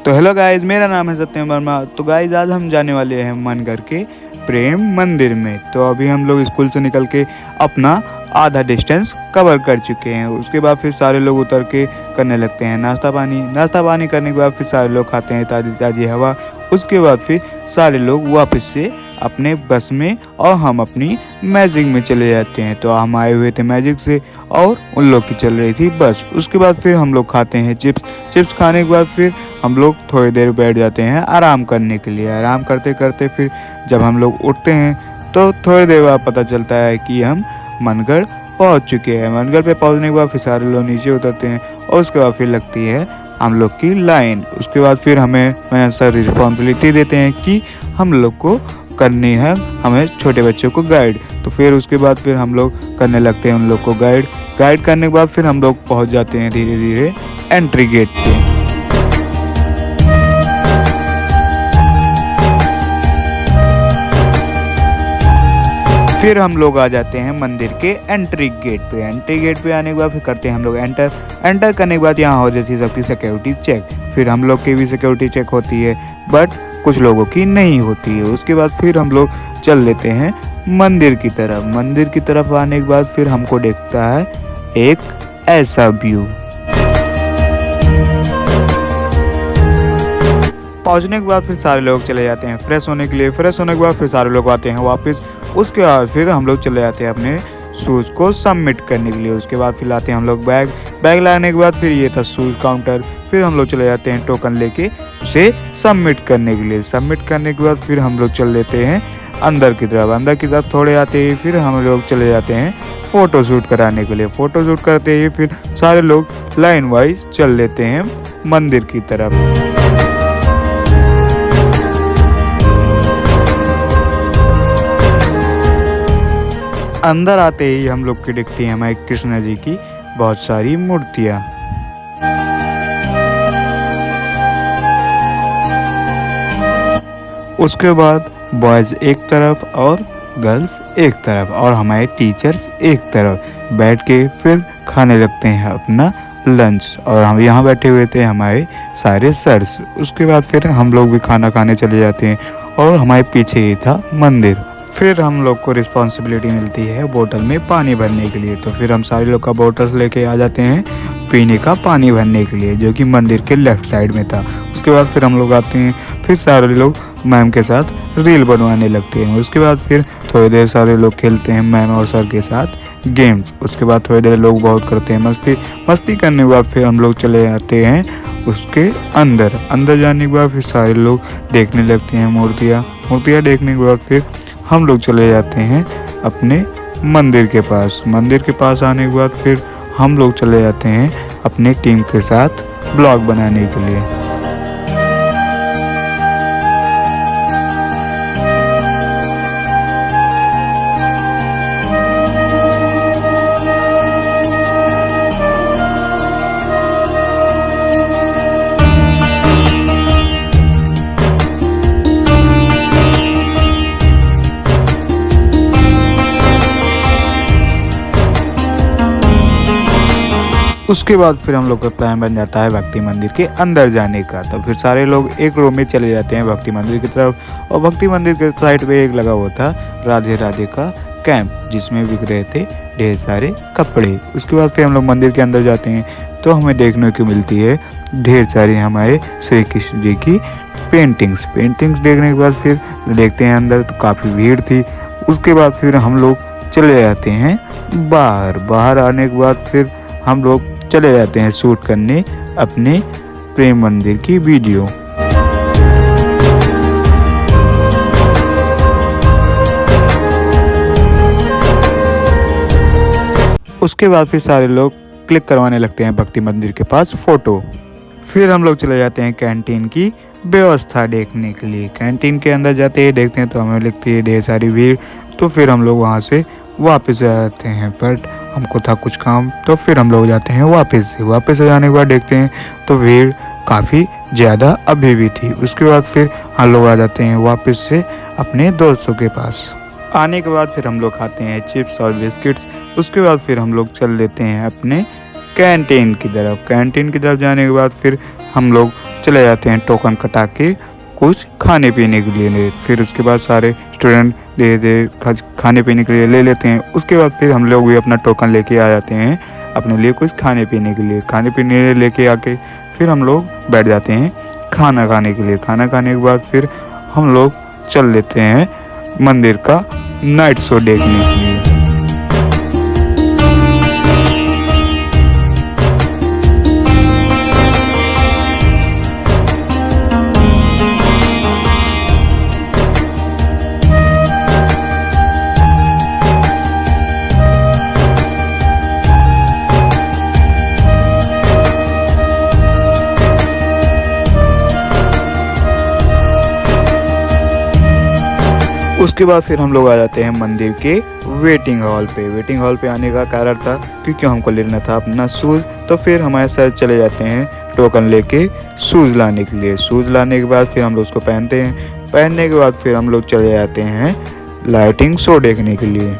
तो hello guys, मेरा नाम है सत्यम वर्मा। तो गाइस आज हम जाने वाले हैं मनगर के प्रेम मंदिर में। तो अभी हम लोग स्कूल से निकल के अपना आधा डिस्टेंस कवर कर चुके हैं। उसके बाद फिर सारे लोग उतर के करने लगते हैं नाश्ता पानी करने के बाद फिर सारे लोग खाते हैं ताज़ी ताज़ी हवा। उसके बाद फिर सारे लोग वापस से अपने बस में और हम अपनी मैजिक में चले जाते हैं। तो हम आए हुए थे मैजिक से और उन लोग की चल रही थी बस। उसके बाद फिर हम लोग खाते हैं चिप्स खाने के बाद फिर हम लोग थोड़ी देर बैठ जाते हैं आराम करने के लिए। आराम करते करते फिर जब हम लोग उठते हैं तो थोड़ी देर बाद पता चलता है कि हम मनगढ़ पहुंच चुके हैं। मनगढ़ पे पहुंचने के बाद फिर सारे लोग नीचे उतरते हैं और उसके बाद फिर लगती है हम लोग की लाइन। उसके बाद फिर हमें सर रिस्पॉन्सिबिलिटी देते हैं कि हम लोग को करनी है हमें छोटे बच्चों को गाइड। तो फिर उसके बाद फिर हम लोग करने लगते हैं उन लोग को गाइड करने के बाद फिर हम लोग पहुंच जाते हैं धीरे धीरे एंट्री गेट पे। फिर हम लोग आ जाते हैं मंदिर के एंट्री गेट पे। एंट्री गेट पे आने के बाद फिर करते हैं हम लोग एंटर करने के बाद यहाँ हो जाती है सबकी सिक्योरिटी चेक। फिर हम लोग की भी सिक्योरिटी चेक होती है बट कुछ लोगों की नहीं होती है। उसके बाद फिर हम लोग चल लेते हैं मंदिर की तरफ। मंदिर की तरफ आने के बाद फिर हमको देखता है एक ऐसा व्यू। पहुंचने के बाद फिर सारे लोग चले जाते हैं फ्रेश होने के लिए। फ्रेश होने के बाद फिर सारे लोग आते हैं वापस। उसके बाद फिर हम लोग चले जाते हैं अपने शूज़ को सबमिट करने के लिए। उसके बाद फिर लाते हैं हम लोग बैग लाने के बाद फिर ये था शूज़ काउंटर। फिर हम लोग चले जाते हैं टोकन लेके उसे सबमिट करने के लिए। सबमिट करने के बाद फिर हम लोग चल लेते हैं अंदर की तरफ थोड़े आते ही फिर हम लोग चले जाते हैं फ़ोटो शूट कराने के लिए। फ़ोटो शूट करते ही फिर सारे लोग लाइन वाइज चल लेते हैं मंदिर की तरफ। अंदर आते ही हम लोग की दिखती है हमारे कृष्ण जी की बहुत सारी मूर्तियाँ। उसके बाद बॉयज़ एक तरफ और गर्ल्स एक तरफ और हमारे टीचर्स एक तरफ बैठ के फिर खाने लगते हैं अपना लंच। और हम यहाँ बैठे हुए थे हमारे सारे सर्स। उसके बाद फिर हम लोग भी खाना खाने चले जाते हैं और हमारे पीछे ही था मंदिर। फिर हम लोग को रिस्पॉन्सिबिलिटी मिलती है बोतल में पानी भरने के लिए। तो फिर हम सारे लोग का बोतल्स लेके आ जाते हैं पीने का पानी भरने के लिए, जो कि मंदिर के लेफ्ट साइड में था। उसके बाद फिर हम लोग आते हैं फिर सारे लोग मैम के साथ रील बनवाने लगते हैं। उसके बाद फिर थोड़ी देर सारे लोग खेलते हैं मैम और सर के साथ गेम्स। उसके बाद थोड़ी देर लोग बहुत करते हैं मस्ती करने के बाद फिर हम लोग चले जाते हैं उसके अंदर जाने के बाद फिर सारे लोग देखने लगते हैं मूर्तियाँ देखने के बाद फिर हम लोग चले जाते हैं अपने मंदिर के पास। मंदिर के पास आने के बाद फिर हम लोग चले जाते हैं अपने टीम के साथ ब्लॉग बनाने के लिए। उसके बाद फिर हम लोग का प्लान बन जाता है भक्ति मंदिर के अंदर जाने का। तो फिर सारे लोग एक रूम में चले जाते हैं भक्ति मंदिर की तरफ। और भक्ति मंदिर के साइड पे एक लगा हुआ था राधे राधे का कैंप, जिसमें बिक रहे थे ढेर सारे कपड़े। उसके बाद फिर हम लोग मंदिर के अंदर जाते हैं तो हमें देखने को मिलती है ढेर सारी हमारे श्री कृष्ण जी की पेंटिंग्स देखने के बाद फिर देखते हैं अंदर तो काफ़ी भीड़ थी। उसके बाद फिर हम लोग चले जाते हैं बाहर आने के बाद फिर हम लोग चले जाते हैं शूट करने अपने प्रेम मंदिर की वीडियो। उसके बाद फिर सारे लोग क्लिक करवाने लगते हैं भक्ति मंदिर के पास फ़ोटो। फिर हम लोग चले जाते हैं कैंटीन की व्यवस्था देखने के लिए। कैंटीन के अंदर जाते ही देखते हैं तो हमें लगती है ढेर सारी भीड़। तो फिर हम लोग वहाँ से वापस आ जाते हैं बट हमको था कुछ काम तो फिर हम लोग जाते हैं वापस आ जाने के बाद देखते हैं तो भीड़ काफ़ी ज़्यादा अभी भी थी। उसके बाद फिर हम लोग आ जाते हैं वापस से अपने दोस्तों के पास। आने के बाद फिर हम लोग खाते हैं चिप्स और बिस्किट्स। उसके बाद फिर हम लोग चल देते हैं अपने कैंटीन की तरफ। कैंटीन की तरफ जाने के बाद फिर हम लोग चले जाते हैं टोकन कटा के कुछ खाने पीने के लिए। फिर उसके बाद सारे स्टूडेंट धीरे धीरे खाने पीने के लिए ले लेते हैं। उसके बाद फिर हम लोग भी अपना टोकन लेके आ जाते हैं अपने लिए कुछ खाने पीने के लिए। खाने पीने लेके आके फिर हम लोग बैठ जाते हैं खाना खाने के लिए। खाना खाने के बाद फिर हम लोग चल लेते हैं मंदिर का नाइट शो देखने के लिए। उसके बाद फिर हम लोग आ जाते हैं मंदिर के वेटिंग हॉल पे। वेटिंग हॉल पे आने का कारण था क्योंकि हमको लेना था अपना शूज़। तो फिर हमारे सर चले जाते हैं टोकन लेके शूज़ लाने के लिए। शूज़ लाने के बाद फिर हम लोग उसको पहनते हैं। पहनने के बाद फिर हम लोग चले जाते हैं लाइटिंग शो देखने के लिए।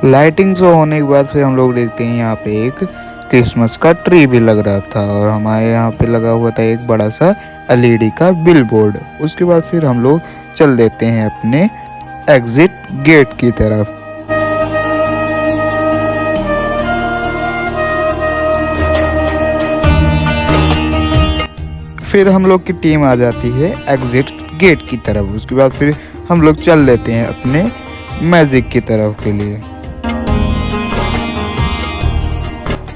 लाइटिंग शो होने के बाद फिर हम लोग देखते हैं यहाँ पे एक क्रिसमस का ट्री भी लग रहा था और हमारे यहाँ पे लगा हुआ था एक बड़ा सा एलईडी का बिल बोर्ड। उसके बाद फिर हम लोग चल देते हैं अपने एग्जिट गेट की तरफ। फिर हम लोग की टीम आ जाती है एग्जिट गेट की तरफ। उसके बाद फिर हम लोग चल देते हैं अपने मैजिक की तरफ के लिए।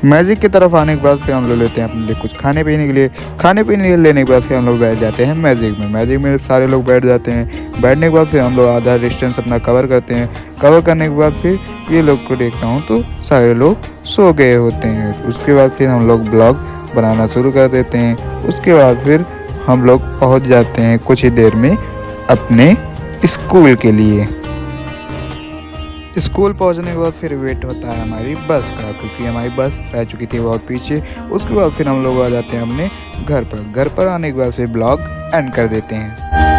मैजिक की तरफ आने के बाद फिर हम लोग लेते हैं अपने लिए कुछ खाने पीने के लिए। खाने पीने के लिए लेने के बाद फिर हम लोग बैठ जाते हैं मैजिक में। मैजिक में सारे लोग बैठ जाते हैं। बैठने के बाद फिर हम लोग आधा डिस्टेंस अपना कवर करते हैं। कवर करने के बाद फिर ये लोग को देखता हूँ तो सारे लोग सो गए होते हैं। उसके बाद फिर हम लोग ब्लॉग बनाना शुरू कर देते हैं। उसके बाद फिर हम लोग पहुँच जाते हैं कुछ ही देर में अपने स्कूल के लिए। स्कूल पहुंचने के बाद फिर वेट होता है हमारी बस का, क्योंकि हमारी बस रह चुकी थी बहुत पीछे। उसके बाद फिर हम लोग आ जाते हैं अपने घर पर। घर पर आने के बाद फिर ब्लॉग एंड कर देते हैं।